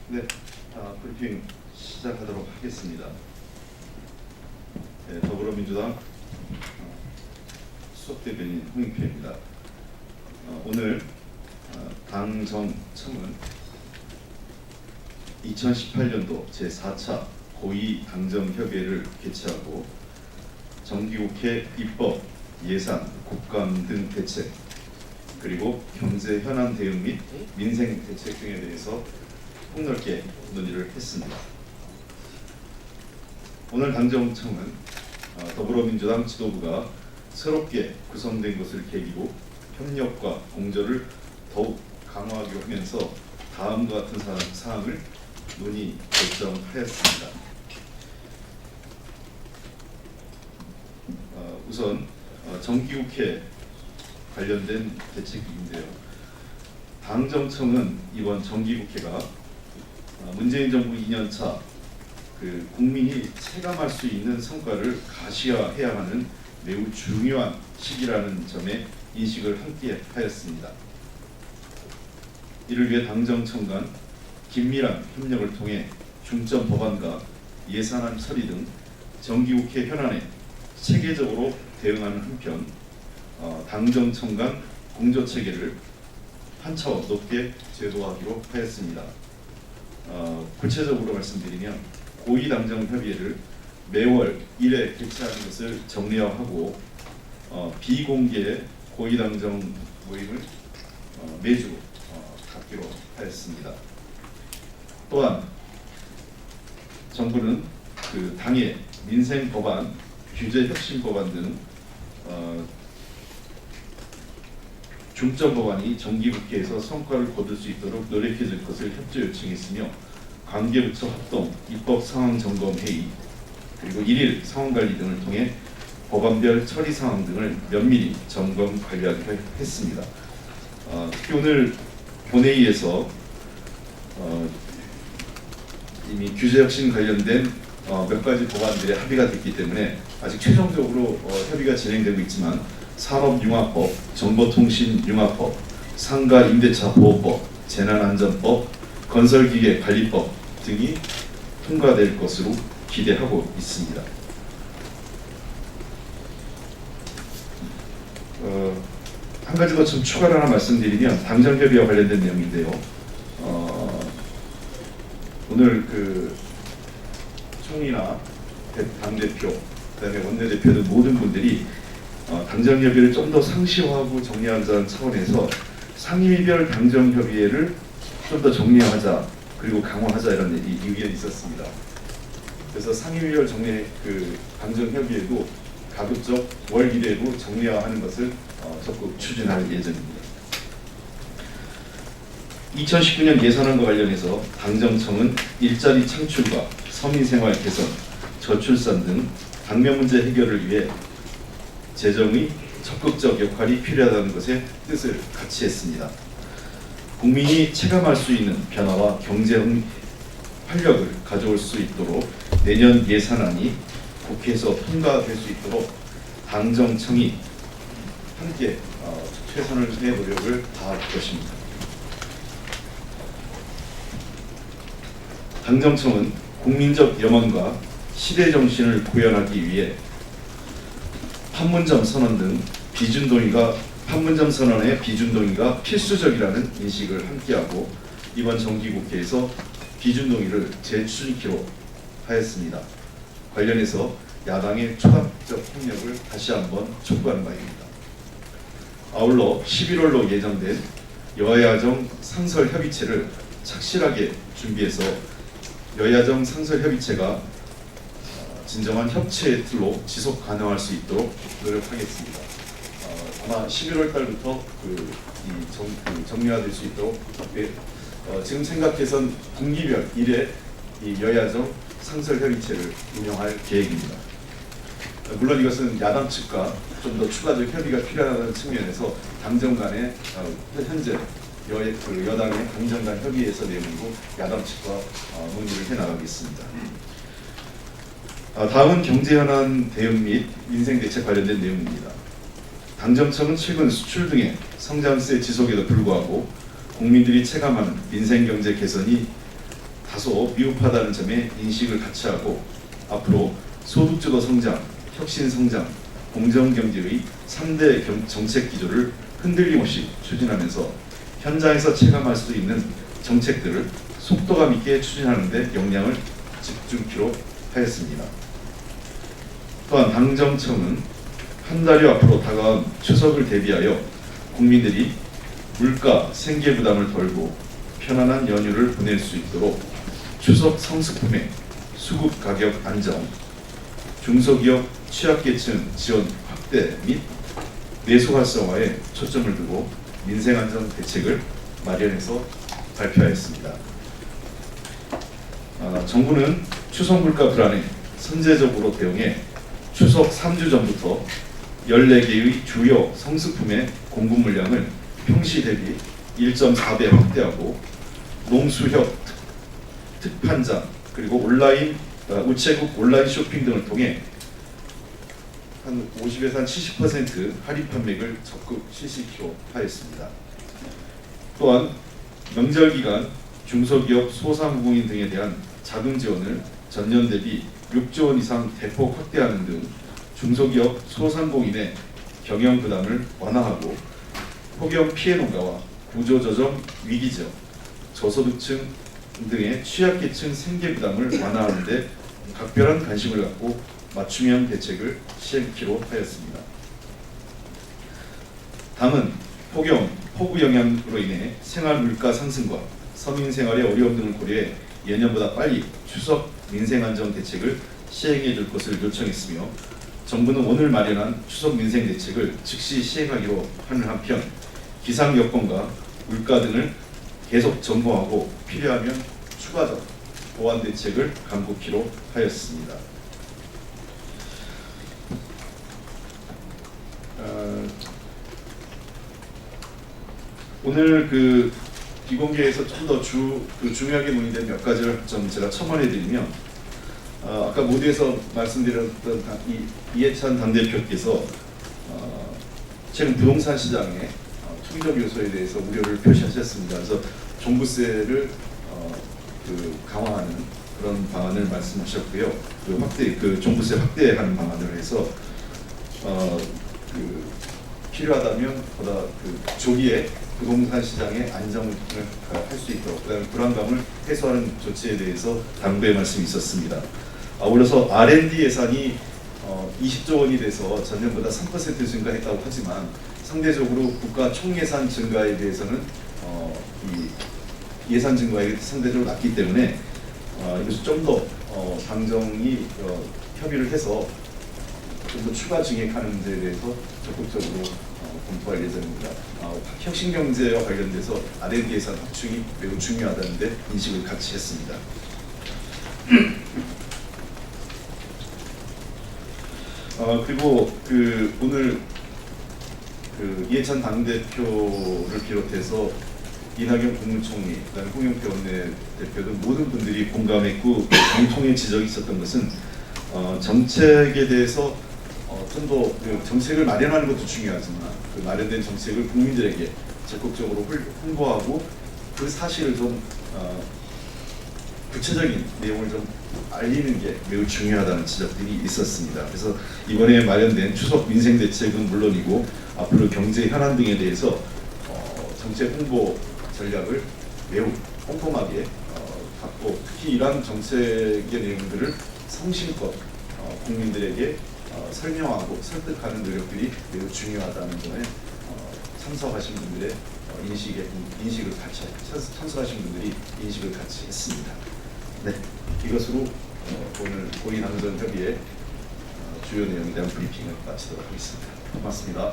네, 브리핑 시작하도록 하겠습니다. 네, 더불어민주당 수석대변인 홍익표입니다. 오늘 당정청은 2018년도 제4차 고위당정협의회를 개최하고 정기국회 입법, 예산, 국감 등 대책, 그리고 경제 현안 대응 및 민생 대책 등에 대해서 폭넓게 논의를 했습니다. 오늘 당정청은 더불어민주당 지도부가 새롭게 구성된 것을 계기로 협력과 공조를 더욱 강화하기로 하면서 다음과 같은 사항을 논의 결정하였습니다. 우선 정기국회 관련된 대책인데요. 당정청은 이번 정기국회가 문재인 정부 2년차 국민이 체감할 수 있는 성과를 가시화해야 하는 매우 중요한 시기라는 점에 인식을 함께 하였습니다. 이를 위해 당정청 간 긴밀한 협력을 통해 중점 법안과 예산안 처리 등 정기국회 현안에 체계적으로 대응하는 한편 당정청 간 공조체계를 한 차원 높게 제도화하기로 하였습니다. 구체적으로 말씀드리면 고위당정협의회를 매월 1회 개최하는 것을 정례화하고 비공개 고위당정 모임을 매주 갖기로 하였습니다. 또한 정부는 당의 민생 법안, 규제 혁신 법안 등 중점 법안이 정기국회에서 성과를 거둘 수 있도록 노력해 줄 것을 협조 요청했으며 관계부처 합동 입법 상황 점검 회의 그리고 1일 상황관리 등을 통해 법안별 처리 상황 등을 면밀히 점검 관리하기로 했습니다. 특히 오늘 본회의에서 이미 규제 혁신 관련된 몇 가지 법안들의 합의가 됐기 때문에 아직 최종적으로 협의가 진행되고 있지만 산업융합법, 정보통신융합법, 상가임대차 보호법, 재난안전법, 건설기계관리법 등이 통과될 것으로 기대하고 있습니다. 한 가지 더 좀 추가를 하나 말씀드리면 당정협의와 관련된 내용인데요. 오늘 총리나 당대표, 그다음에 원내대표 등 모든 분들이 당정협의를 좀 더 상시화하고 정리하자는 차원에서 상임위별 당정협의회를 좀 더 정리하자 그리고 강화하자 이런 의견이 있었습니다. 그래서 상임위별 당정협의회도 가급적 월 1회로 정리화하는 것을 적극 추진할 예정입니다. 2019년 예산안과 관련해서 당정청은 일자리 창출과 서민생활 개선, 저출산 등 당면 문제 해결을 위해 재정의 적극적 역할이 필요하다는 것에 뜻을 같이 했습니다. 국민이 체감할 수 있는 변화와 경제 활력을 가져올 수 있도록 내년 예산안이 국회에서 통과될 수 있도록 당정청이 함께 최선을 다해 노력을 다할 것입니다. 당정청은 국민적 염원과 시대 정신을 구현하기 위해 판문점 선언 등 판문점 선언의 비준동의가 필수적이라는 인식을 함께하고 이번 정기국회에서 비준동의를 재추진키로 하였습니다. 관련해서 야당의 초당적 협력을 다시 한번 촉구하는 바입니다. 아울러 11월로 예정된 여야정 상설협의체를 착실하게 준비해서 여야정 상설협의체가 진정한 협치의 틀로 지속 가능할 수 있도록 노력하겠습니다. 아마 11월 달부터 정리화될 수 있도록 지금 생각해선 분기별 1회 이 여야정 상설협의체를 운영할 계획입니다. 물론 이것은 야당 측과 좀 더 추가적 협의가 필요하다는 측면에서 당정 간의 현재 여당의 당정 간 협의에서 내용이고 야당 측과 논의를 해나가겠습니다. 다음은 경제현안 대응 및 민생대책 관련된 내용입니다. 당정청은 최근 수출 등의 성장세 지속에도 불구하고 국민들이 체감하는 민생경제 개선이 다소 미흡하다는 점에 인식을 같이 하고 앞으로 소득주도 성장, 혁신 성장, 공정경제의 3대 정책 기조를 흔들림 없이 추진하면서 현장에서 체감할 수 있는 정책들을 속도감 있게 추진하는 데 역량을 집중키로 하였습니다. 또한 당정청은 한 달여 앞으로 다가온 추석을 대비하여 국민들이 물가, 생계 부담을 덜고 편안한 연휴를 보낼 수 있도록 추석 성수품의 수급 가격 안정, 중소기업 취약계층 지원 확대 및 내수 활성화에 초점을 두고 민생 안정 대책을 마련해서 발표하였습니다. 정부는 추석 물가 불안에 선제적으로 대응해 추석 3주 전부터 14개의 주요 성수품의 공급 물량을 평시 대비 1.4배 확대하고 농수협, 특판장 그리고 우체국 온라인 쇼핑 등을 통해 한 50에서 한 70% 할인 판매를 적극 실시키로 하였습니다. 또한 명절 기간 중소기업 소상공인 등에 대한 자금 지원을 전년 대비 6조 원 이상 대폭 확대하는 등 중소기업 소상공인의 경영 부담을 완화하고 폭염 피해 농가와 구조조정 위기지역, 저소득층 등의 취약계층 생계 부담을 완화하는 데 각별한 관심을 갖고 맞춤형 대책을 시행키로 하였습니다. 당은 폭염, 폭우 영향으로 인해 생활 물가 상승과 서민 생활의 어려움 등을 고려해 예년보다 빨리 추석 민생 안정 대책을 시행해 줄 것을 요청했으며 정부는 오늘 마련한 추석 민생 대책을 즉시 시행하기로 하는 한편 기상 여건과 물가 등을 계속 점검하고 필요하면 추가적 보완 대책을 강구키로 하였습니다. 오늘 그 비공개에서 좀 더 중요하게 논의된 몇 가지를 좀 제가 첨언해드리면 아까 모두에서 말씀드렸던 이해찬 당대표께서 최근 부동산 시장의 투기적 요소에 대해서 우려를 표시하셨습니다. 그래서 종부세를 강화하는 그런 방안을 말씀하셨고요. 종부세 확대하는 방안을 해서 필요하다면 보다 조기에 부동산 시장의 안정을 할 수 있도록 그다음에 불안감을 해소하는 조치에 대해서 당부의 말씀이 있었습니다. 아울러서 R&D 예산이 20조 원이 돼서 전년보다 3% 증가했다고 하지만 상대적으로 국가 총예산 증가에 대해서는 이 예산 증가액이 상대적으로 낮기 때문에 이것을 좀 더 당정이 협의를 해서 좀 더 추가 증액하는 문제에 대해서 적극적으로 검토할 예정입니다. 혁신 경제와 관련돼서 R&D 예산 확충이 매우 중요하다는 데 인식을 같이 했습니다. 그리고 오늘 이해찬 당대표를 비롯해서 이낙연 국무총리, 그다음에 홍영표 원내대표 등 모든 분들이 공감했고 공통의 지적이 있었던 것은 정책에 대해서 좀 더 정책을 마련하는 것도 중요하지만 그 마련된 정책을 국민들에게 적극적으로 홍보하고 그 사실을 좀 구체적인 내용을 좀 알리는 게 매우 중요하다는 지적들이 있었습니다. 그래서 이번에 마련된 추석 민생 대책은 물론이고 앞으로 경제 현안 등에 대해서 정책 홍보 전략을 매우 꼼꼼하게 갖고 특히 이러한 정책의 내용들을 성심껏 국민들에게 설명하고 설득하는 노력들이 매우 중요하다는 점에 참석하신 분들의 인식을 같이 참석하신 분들이 인식을 같이 했습니다. 네, 이것으로 오늘 고위당정협의회 주요 내용에 대한 브리핑을 마치도록 하겠습니다. 고맙습니다.